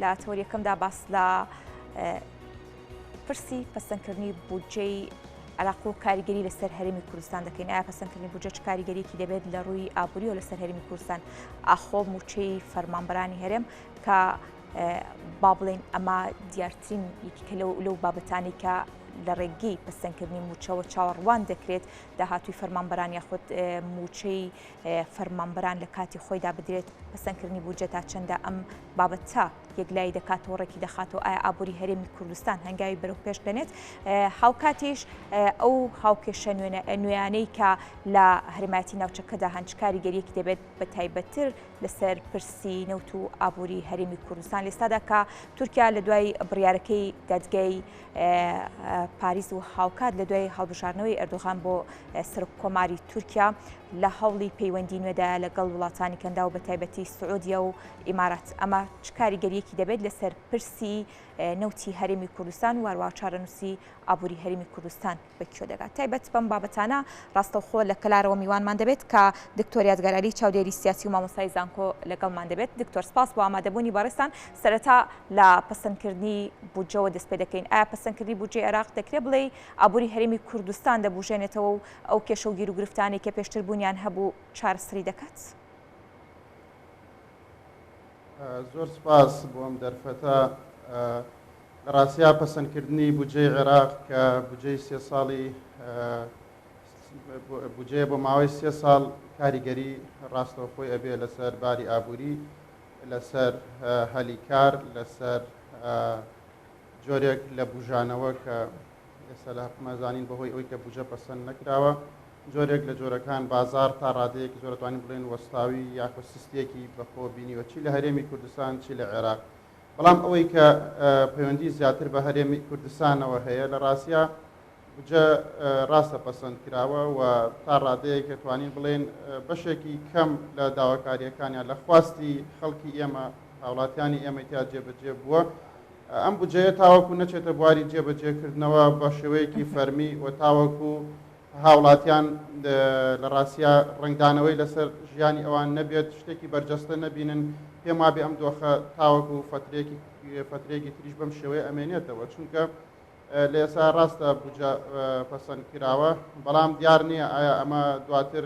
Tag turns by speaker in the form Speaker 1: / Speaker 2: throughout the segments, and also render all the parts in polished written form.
Speaker 1: لە تەوریەکەمدا باس لە پرسی پەسەندکردنی بودجەی علاقە و کاریگەری لەسەر هەرێمی کوردستان دەکەین. ئایا پەسەندکردنی بودجە چ کاریگەریەکی دەبێت لە ڕووی ئابووری و لەسەر هەرێمی کوردستان ئاخۆ موچەی فەرمانبەرانی هەرێم کە با بڵێن ئەمە دیارترین یەکێکە لەو بابەتانی کە لە ڕێگەی پەسەندکردنی موچەوە چاوەڕوان دەکرێت داهاتووی فەرمانبەران یاخود موچەی فەرمانبەران لە کاتی خۆیدا بدرێت پەسەندکردنی بودجە تا چەندە ئەم بابەتە یەکلای دەکاتەوە ڕێکی دەخاتەوە ئایا ئابووری هەرێمی کوردستان هەنگاوی بەرەو پێش دێنێت هاوکاتیش ئەو هاوکێشە نوێیانەی کە لە هەرێمایەتی ناوچەکەدا هەنج کاریگەریەکی دەبێت بە تایبەتتر لەسەر پرسی نەوت و ئابووری هەرێمی کوردستان لێستادا کە تورکیا لە دوای بڕیارەکەی دادگای پاریس و هاوکات لە دوای هەڵبژارنەوەی ئەردۆغان بۆ سەرۆککۆماری تورکیا لە هەوڵی پەیوەندی نوێدا لەگەڵ وڵاتانی کەندا و بە تایبەتی سعودیا و ئیمارات ئەمە چ کاریگەریەکی دەبێت لەسەر پرسی نەوتی هەرێمی کوردستان و هەروەها چارەنووسی ئابووری هەرێمی کوردستان بەکوێ دەگات تایبەت بەم بابەتانە ڕاستەوخۆ لە کەلارەوە میوانمان دەبێت کە دکتۆر یادگاراری چاودێری سیاسی و مامۆستای زانکۆ لەگەڵمان دەبێت. دکتۆر سپاس بۆ ئامادەبوونی بەڕێستان. سەرەتا لە پەسەندکردنی بودجەوە دەست پێ دەکەین. ئایا پەسەندکردنی بودجەی عێراق دەکرێت بڵێ ئابووری هەرێمی کوردستان دەبوژێنێتەوە و ئەو کێشە و گیر و گرفتانێک کە پێشتر بوونیان هەبوو چارەسەری دەکات؟
Speaker 2: زۆر سپاس بۆ ئەم دەرفەتە. لە ڕاستیا پەسەندکردنی بودجەی عێراق کە بودجەی 3 ساڵی بودجەیە بۆ ماوەی 3 ساڵ کاریگەری ڕاستەوخۆی ئەبێ لەسەر باری ئابووری، لەسەر هەلیکار، لەسەر جۆرێک لە بوژانەوە کە ئێستا لە حکومەزانین بەهۆی ئەوەی کە بودجە پەسەند نەکراوە جۆرێک لە جۆرەکان بازار تا ڕادەیەک زۆر دەتوانین بڵێن وەستاوی یاخۆ سیستێکی بەخۆ بینیوە چی لە هەرێمی کوردستان چی لە عێراق. بەڵام ئەوەی کە پەیوەندی زیاتر بە هەرێمی کوردستانەوە هەیە لە ڕاستیا بودجە ڕاستە پەسەند کراوە و تا ڕادەیەک دەتوانین بڵێن بەشێکی کەم لە داواکاریەکانیان لە خواستی خەڵکی ئێمە هاوڵاتیانی ئێمە تا جێبەجێ بووە. ئەم بودجەیە تاوەکو نەچێتە بواری جێبەجێکردنەوە بە شێوەیەکی فەرمی و تاوەکو هاوڵاتیان لە ڕاستیا ڕنگدانەوەی لەسەر ژیانی ئەوان نەبێت شتێکی بەرجەستە نەبینن پێم وابێ ئەم دۆخە تاوەکو فترێکی تریش بەم شێوەیە ئەمێنێتەوە چونکە لە ئێستا ڕاستە بودجە پەسەند کراوە بەڵام دیار نییە ئایا ئەمە دواتر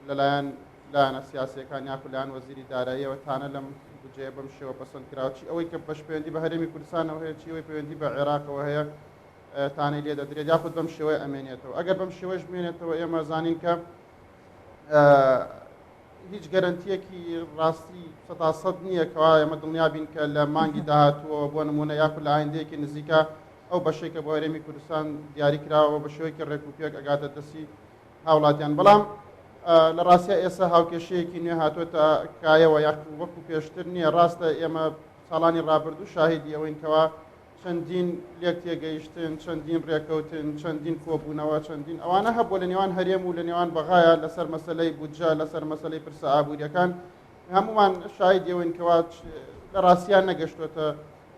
Speaker 2: لەلایەنە سیاسیەکان یاخو لایەن وەزیری داراییەوە تانە لەم بودجەیە بەم شێوە پەسەند کراوە چی ئەوەی کە بەش پەیوەندی بە هەرێمی کوردستانەوە هەیە چی ئەوەی پەیوەندی بە عێراقەوە هەیە تانەی لێ دەدرێت یاخود بەم شێوەیە ئەمێنێتەوە. ئەگەر بەم شێوەش بمێنێتەوە ئێمە زانین کە هیچ گەرنتیەکی ڕاستی 100% نییە کەوا ئێمە دڵنیابین کە لە مانگی داهاتووە بۆ نمونە یاخود لە ئایندەیەکی نزیکە ئەو بەشێکە بۆ هەرێمی کوردستان دیاری کراوە بە شێوەیەکی ڕێکوپێک ئەگاتە دەستی هاوڵاتیان. بەڵام لە ڕاستیا ئێستا هاوکێشەیەکی نوێ هاتوۆتە کایەوە یاخود وەکو پێشتر نییە. ڕاستە ئێمە ساڵانی ڕابردوو شاهیدی ئەوەین کەوا چەندین لێک تێگەیشتن، چەندین ڕێکەوتن، چەندین کۆبوونەوە، چەندین ئەوانە هەبوو لە نێوان هەرێم و لە نێوان بەغایە لەسەر مەسەلەی بودجە لەسەر مەسەلەی پرسە ئابووریەکان هەمومان شاهیدی ئەوەین کەوا لە ڕاستیان نەگەشتوتە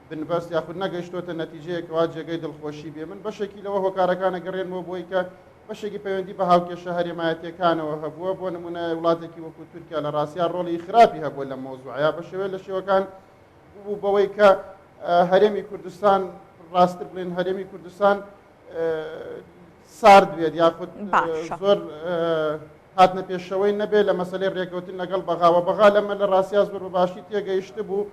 Speaker 2: بنبەست یاخود نەگەشتوتە نەتیجەیەکەوا جێگەی دڵخۆشی بێ. من بەشێکی لەوە هۆکارەکانە گەڕێنەوە بۆی کە بەشێکی پەیوەندی بە هاوکێشە هەرێمایەتیەکانەوە هەبووە بۆ نمونە وڵاتێکی وەکو تورکیا لە ڕاستیا ڕۆڵی خراپی هەبووە لە مۆزوعەیە بە شێوەیە لە شێوەکان بوو بەوەی کە هەرێمی کوردستان ڕاستتر بڵێن هەرێمی کوردستان سارد بێت یاخود زۆر هاتنە پێشەوەی نەبێت لە مەسەلەی ڕێکەوتن لەگەڵ بەغا لەمە لە ڕاستیا زۆر بەباشی تێگەیشت بوو.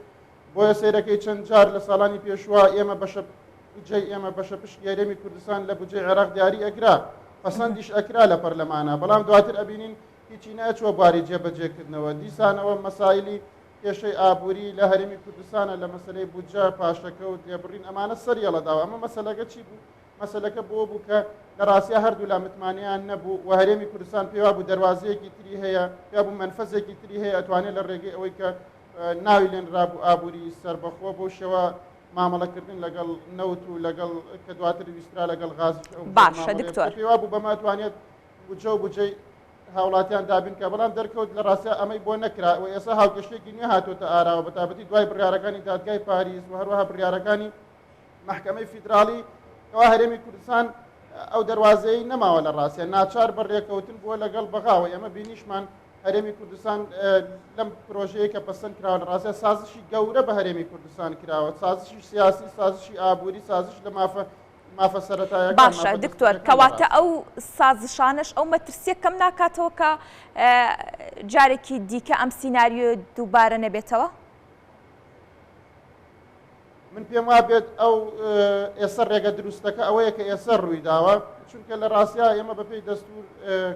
Speaker 2: بۆیە سەیرەکەی چەند جار لە ساڵانی پێشوە ئێمە بەشە پشتی هەرێمی کوردستان لە بودجەی عێراق دیاری ئەکرا پەسەندیش ئەکرا لە پەرلەمانە بەڵام دواتر ئەبینین هیچی ناچوە بواری جێبەجێکردنەوە. دیسانەوە مەسایلی کێشەی ئابووری لە هەرێمی کوردستانە لە مەسەلەی بودجە پاشەکەوت لێبڕین ئەمانە سەریەڵەداوە. ئەمە مەسەلەکە چی بوو؟ مەسەلەکە بوو کە لە ڕاستیا هەردوو لا متمانیان نەبوو و هەرێمی کوردستان پێوا بوو دەواازەیەکی تری هەیە یا بوو منفەزێکی تری هەیە ئەتوانێت لە ڕێگەی ئەوەی کە ناوی لێن ڕابوو ئابووری سەربەخۆ بۆ شێوە مامەڵەکردن لەگەڵ نەوت و لەگەڵ کە دواتر ویسترا لەگەڵ غازش
Speaker 1: باشە دکتۆر
Speaker 2: پێوا بوو بەماتوانێت بودجە و بودجەی هاوڵاتیان دابین کە بەڵام دەرکەوت لە ڕاستیا ئەمەی بۆ نەکرا و ئێستا هاوکێشێکی نوێ هاتوۆتە ئاراوە بە تابەتی دوای بڕیارەکانی دادگای پاریس و هەروەها بڕیارەکانی محکەمەی فیدراڵی کەوا هەرێمی کوردستان ئەو دەواازەی نەماوە لە ڕاستیە ناچار بەڕێکەوتن بووە لەگەڵ بەغاوە. ئێمە بینیشمان هەرێمی کوردستان لەم پرۆژەیە کە پەسەند کراوە لە ڕاستە سازشی گەورە بە هەرێمی کوردستان کراوە، سازشی سیاسی، سازشی ئابووری، سازش لە مافە سەرەتاییەکان.
Speaker 1: باشە دکتۆر، کەواتە ئەو سازشانش ئەو مەترسیە کەم ناکاتەوە کە جارێکی دیکە ئەم سیناریۆ دووبارە نەبێتەوە؟
Speaker 2: من پێم وا بێت ئەو ئێستا ڕێگە دروستەکە ئەوەیە کە ئێستا ڕووی داوە، چونکە لە ڕاستیا ئێمە بەپێی دەستور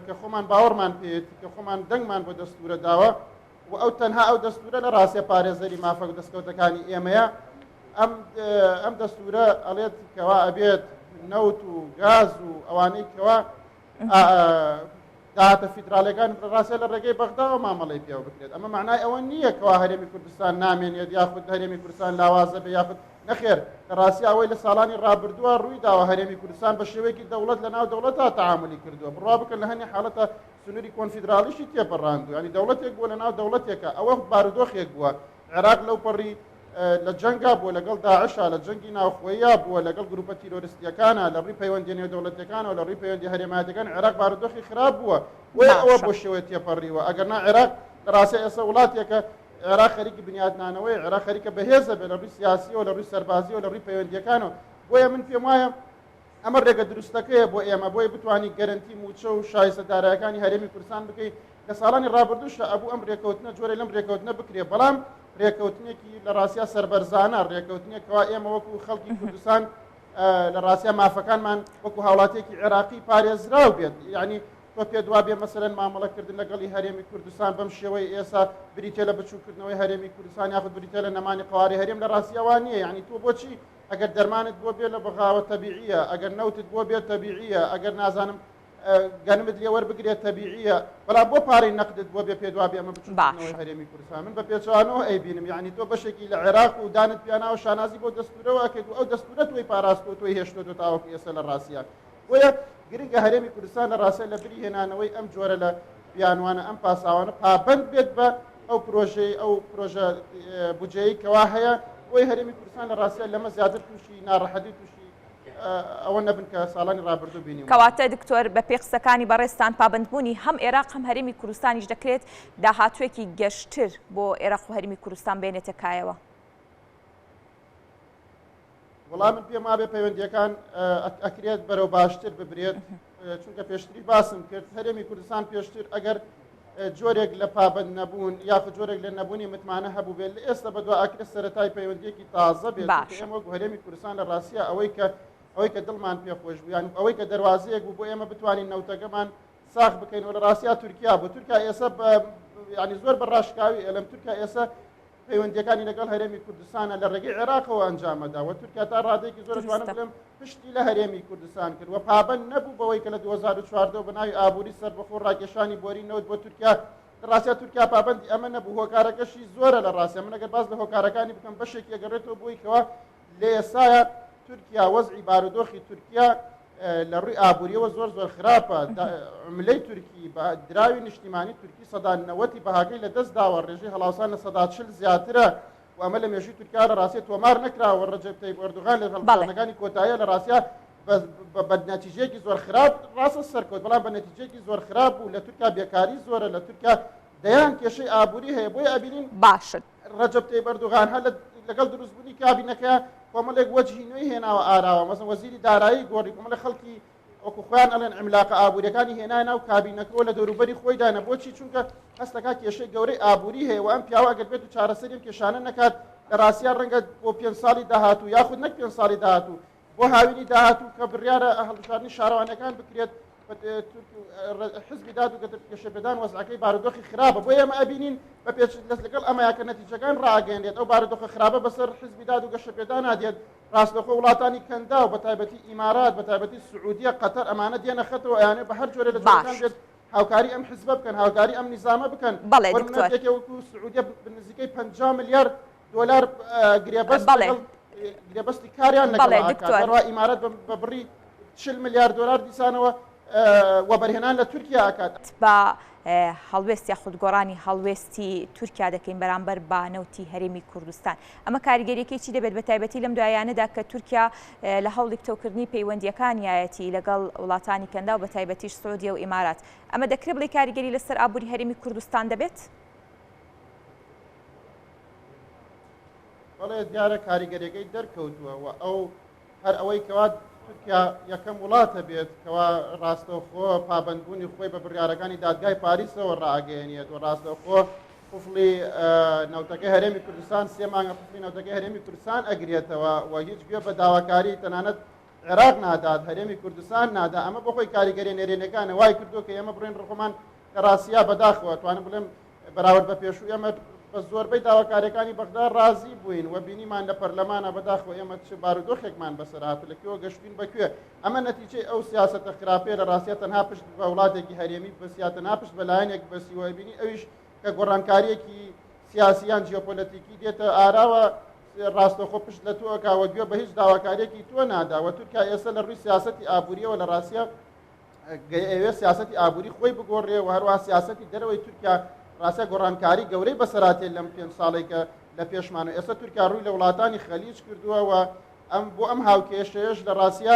Speaker 2: کە خۆمان باوەڕمان پێێتی کە خۆمان دەنگمان بۆ دەستورە داوە و ئەو تەنها ئەو دەستورە لە ڕاستە پارێزەری مافەک دەستکەوتەکانی ئێمەیە. ئەم دەستورە ئەڵێت کەوا ئەبێت نەوت و گاز و ئەوانەی کەوا داهاتە فیدراالەکان ڕاستە لە ڕێگەی بەغداوە مامەڵی پێوە بکرێت. ئەمە معنای ئەوە نییە کەوا هەرێمی کوردستان نامێنێت یاخود هەرێمی کوردستان لاوازە بێ یاخود نەخێر. لە ڕاستی ئەوەی لە ساڵانی ڕابردووە ڕووی داوە هەرێمی کوردستان بە شێوەیەکی دەوڵەت لە ناو دەوڵەتە تەعاملی کردووە. بڕوا بکەن لە هەنێ حاڵەتە سنووری کۆنفیدرالیشی تێپەڕاندوو، ینی دەوڵەتێک بووە لە ناو دەوڵەتێکە. ئەوە بارودۆخێک بووە. عێراق لەو پەڕی لە جەنگا بووە لەگەڵ داعشا، لە جەنگی ناوخۆیە بووە لەگەڵ گروپە تیرۆریستیەکانە، لە ڕووی پەیوەندی نێودەوڵەتیەکانەوە لە ڕووی پەیوەندی هەرێمایەتەکان عێراق بارودۆخی خراپ بووە. وێ ئەوە بۆ شێوەیە تێپەڕیوە. ئەگەرنا عێراق لە ڕاستی ئێستا وڵاتێکە عێراق خەریکی بنیادنانەوەی، عێراق خەریکە بەهێزە بێ لە ڕووی سیاسیەوە، لە ڕووی سەربازیەوە، لە ڕووی پەیوەندیەکانەوە. بۆیە من پێم وایە ئەمە ڕێگە دروستەکەیە بۆ ئێمە بۆی بتوانانی گەرنتی موچە و شایستەدارایەکانی هەرێمی کوردستان بکەیت. لە ساڵانی ڕابردووشە ئەبوو ئەم ڕێکەوتنە جۆرە لەم ڕێکەوتنە بکرێ، بەڵام ڕێکەوتنێکی لە ڕاستیا سەربەرزانە، ڕێکەوتنێکەوە ئێمە وەکو خەڵکی کوردستان لە ڕاستیا مافەکانمان وەکو هاوڵاتێکی عێراقی پارێزراو بێت. یعنی تۆ پێ دوا بێ مەسەرەن مامەڵەکردن لەگەڵی هەرێمی کوردستان بەم شێوەی ئێستا بریتێ لە بچووکردنەوەی هەرێمی کوردستان یاخود بریتێ لە نەمانی قواری هەرێم لە ڕاستیەوە نییە. یعنی تۆ بۆچی ئەگەر دەرمانت بۆ بێ لە بەغاوە تەبیعیە، ئەگەر نەوتت بۆ بێت تەبیعیە، ئەگەر نازانم گەنمت لێ وەربگرێت تەبیعیە، بەڵام بۆ پارەی نەقدت بۆ بێ پێ دوا بێ ئەمە بچووکردنەوەی هەرێمی کوردستان. من بە پێچوانەوە ئەیبینم، یعنی تۆ بەشێکی لە عێراق و دانت پیاناوە شانازی بۆ دەستورەوە ئەکەیت و ئەو دەستورە توی پاراستۆ تۆی هێشتۆ تاوەکو ئێستا لە ڕاستیە. بۆیە گرنگە هەرێمی کوردستان لە ڕاستە لە بری هێنانەوەی ئەم جۆرە لە بیانوانە ئەم پاساوانە پابند بێت بە ئەو پرۆژەی ئەو پرۆژە بودجەیە کەوا هەیە، بۆی هەرێمی کوردستان لە ڕاستە لەمە زیاتر تووشی ناڕەحەتی تووشی ئەوە نەبن کە ساڵانی ڕابردوو بینیم.
Speaker 1: کەواتە دکتۆر بە پێقسەکانی بەڕێستان پابندبوونی هەم عێراق هەم هەرێمی کوردستانیش دەکرێت داهاتوێکی گەشتر بۆ عێراق و هەرێمی کوردستان بێنێتە کایەوە.
Speaker 2: وەڵام من پێم وابێ پەیوەندیەکان ئەکرێت بەرەو باشتر ببرێت، چونکە پێشتری باسم کرد هەرێمی کوردستان پێشتر ئەگەر جۆرێک لە پابند نەبوون یاخود جۆرێک لە نەبوونی متمانە هەبوو بێت لە ئێستا بەدوا ئاکرێت سەرەتای پەیوەندیەکی تازە بێت. ئێمە وەکو هەرێمی کوردستان لە ڕاستیە ئەوەی کە دڵمان پێخۆش بوو، یان ئەوەی کە دەواازەیەک بوو بۆ ئێمە بتوانین نەوتەکەمان ساخ بکەین و لە ڕاستیا تورکیا بۆ تورکیا ئێستا ینی زۆر بەڕاشکاوی ئەلەم تورکیا ئێستا پەیوەندیەکانی لەگەڵ هەرێمی کوردستانە لە ڕێگەی عێراقەوە ئەنجامەدا و تورکیا تا ڕادێکی زۆر جوانە بڵێم پشتی لە هەرێمی کوردستان کرد و پابند نەبوو بەوەی کە لە 2014 بەناوی ئابووری سەربەخۆ ڕاکێشانی بۆری نەوت بۆ تورکیا. لە ڕاستیا تورکیا پابندی ئەمە نەبوو، هۆکارەکەشی زۆرە لە ڕاستە. من ئەگەر باز لە هۆکارەکانی بکەم بەشێکی ئەگەڕێتەوە بۆی کەوە لە ئێستاە تورکیا وەزعی بارودۆخی تورکیا لە ڕووی ئابووریەوە زۆر خراپە. عملەی تورکی بە دراوی نیشتیمانی تورکی سەدا 90 بەهاگەی لە دەست داوە، ڕێژەی هەڵاوسان لە سەدا 40 زیاترە و ئەمە لە مێژووی تورکیا لە ڕاستیە تۆمار نەکراوە. ڕەجەب تەیب ئەردوغان لە هەڵبژاردنەکانی کۆتاییە لە ڕاستیا بە نەتیجەیەکی زۆر خراپ ڕاستە سەرکەوت، بەڵام بە نەتیجەیەکی زۆر خراپ بوو. لە تورکیا بێکاری زۆرە، لە تورکیا دەیان کێشەی ئابووری هەیە. بۆی ئەبینین
Speaker 1: باشن
Speaker 2: ڕەجەب تەیب ئەردوغان هەر لەگەڵ دروستبوونی کابینەکە کۆمەڵێک وەجهی نوێی هێناوە ئاراوە، مەسەڵەن وەزیری دارایی گۆڕی کۆمەڵێک خەڵکی وەکو خۆیان ئەڵێن عیملاقە ئابووریەکانی هێنای ناو کابینەکەەوە لە دەوروبەری خۆی دانە. بۆچی؟ چونکە هەستەکە کێشەی گەورەی ئابووری هەیە و ئەم پیاوە ئەگەر بێت و چارەسەری کێشانە نەکات لە ڕاستیان ڕەنگە بۆ 5 ساڵی داهاتوو یاخود نەک 5 ساڵی داهاتوو بۆ هاوینی داهاتوو کە بڕیارە هەڵبژاردننی شارەوانەکان بکرێت حزبی داد و گەشەپێدان وەزعەکەی بارودۆخی خراپە. بۆ ئێمە ئەبینین بە پێچ لەگەڵ ئەمەیەکە نەتیجەکان ڕاگەێنێت ئەو بارودۆخە خراپە بەسەر حزبی داد و گەشەپێدان نادێت. ڕاستەخۆ وڵاتانی کەندا و بە تایبەتی ئیمارات، بە تایبەتی سعودیە، قەتەر ئەمانە دێنە خەتەوە ئەیانێ بە هەر جۆرە لە جۆرەکان بێت هاوکاری ئەم حزبە بکەن، هاوکاری ئەم نیزامە بکەن. وەرنمێکێکە وەکو سعودیە بنزیکەی 50 ملیار دۆلار گرێبەستی کاریان لەگەڵ ئیمارەت بە بڕی 40 ملیار دۆلار دیسانەوە وەبەرهێنان لە تورکیا ئاکات.
Speaker 1: بە هەڵوێستی خودگۆڕانی هەڵوێستی تورکیا دەکەین بەرامبەر بە نەوتی هەرێمی کوردستان. ئەمە کاریگەریەکێکی دەبێت بە تایبەتی لەم دوایانەدا کە تورکیا لە هەوڵی کتەوکردنی پەیوەندیەکانیایەتی لەگەڵ وڵاتانی کەندا و بە تایبەتیش سعودیە و ئیمارات. ئەمە دەکرێت بڵێ کاریگەری لەسەر ئابووری هەرێمی کوردستان دەبێت؟
Speaker 2: بەڵێ دیارە کاریگەریەکەی دەرکەوتووە و ئەو هەر ئەوەی کەوا تورکیا یەکەم وڵاتە بێت کەوا ڕاستەوخۆ پابندبوونی خۆی بە بڕیارەکانی دادگای پاریسەوە ڕاگەیەنێت و ڕاستەوخۆ قوفڵی نەوتەکەی هەرێمی کوردستان 3 مانگە قوفڵی نەوتەکەی هەرێمی کوردستان ئەگرێتەوە و هیچ گوێ بە داواکاری تەنانەت عێراق نادات هەرێمی کوردستان نادا. ئەمە بۆ خۆی کاریگەری نێرێنەکانە وای کردو کە ئێمە بڕێن ڕخۆمان کە ڕاستیا بەداخەوە توانم بڵێم بەراورد بە پێشوو ئێمە بە زۆربەی داواکاریەکانی بەغدا ڕازی بووین و بینیمان لە پەرلەمانە بەداخەوە ئێمە چ بارودۆخێکمان بەسەر هاتوو لەکوێوە گەشتین بەکوێ. ئەمە نەتیجەی ئەو سیاسەتە خراپەیە لە ڕاستیە تەنها پشت بە وڵاتێکی هەرێمی بەسیاتە ناپشت بەلایەنێک بەسیوە بینی ئەویش کە گۆڕانکاریەکی سیاسیان جیۆپۆلەتیکی دێتە ئاراوە ڕاستەوخۆ پشت لە تۆکەوە گوێ بە هیچ داواکاریەکی تۆ نادا و تورکیا ئێستا لە ڕووی سیاسەتی ئابووریەوە لە ڕاستیە ئەوێ سیاسەتی ئابووری خۆی بگۆڕێ و هەروە سیاسەتی دەرەوەی تورکیا ڕاستە گۆڕانکاری گەورەی بەسەراتێت لەم 5 ساڵێک کە لە پێشمانە ئێستا تورکیا ڕووی لە وڵاتانی خەلیج کردووە و بۆ ئەم هاوکێشەیەش لە ڕاستیە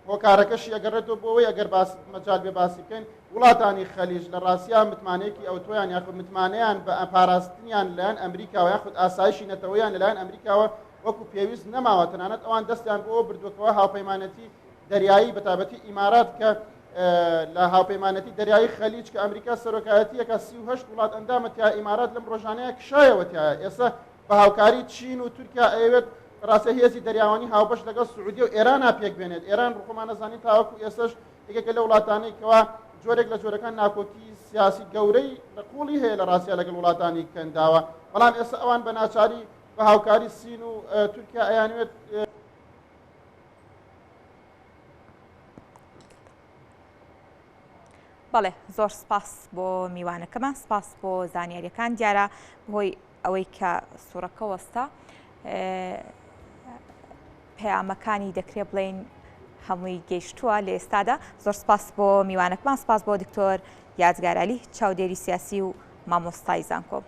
Speaker 2: هۆکارەکەشی ئەگەڕێتەوە بۆەوەی ئەگەر مەجال بێ باسی بکەین وڵاتانی خەلیج لە ڕاستیە متمانەیەکی ئەو تۆیان یاخود متمانەیان بە پاراستنیان لەلایەن ئەمریکاوە یاخود ئاسایشی نەتەوەیان لەلایەن ئەمریکاوە وەکو پێویست نەماوە تەنانەت ئەوان دەستیان بۆ بردووەکەوە هاوپەیمانەتی دەریایی بە تایبەتی ئیمارات کە لە هاوپەیمانەتی دەریایی خەلیج کە ئەمریکا سەرۆکایەتیەکە 38 وڵات ئەندامەتیا ئیمارات لەم ڕۆژانەیە کشایەوەتیایە. ئێستا بە هاوکاری چین و تورکیا ئەوێت ڕاستە هێزی دەریاوانی هاوبەش لەگەڵ سعودیە و ئێران پێک بێنێت. ئێران ڕخۆمان نەزانین تاوەکو ئێستش یەکێکە لە وڵاتانەی کەوا جۆرێک لە جۆرەکان ناکۆکی سیاسی گەورەی لە قوڵی هەیە لە ڕاستیە لەگەڵ وڵاتانی کەنداوە. بەڵام ئێستا ئەوان بە ناچاری بە هاوکاری سین و تورکیا ئەیانوێت
Speaker 1: بەڵێ زۆر سپاس بۆ میوانەکەمان سپاس بۆ زانیاریەکان دیارە بۆی ئەوەی کە سوورەکە وەستا پەیامەکانی دەکرێت بڵێن هەمووی گەیشتووە لە ئێستادا. زۆر سپاس بۆ میوانەکەمان سپاس بۆ دکتۆر یادگارالی چاودێری سیاسی و مامۆستای زانکۆ.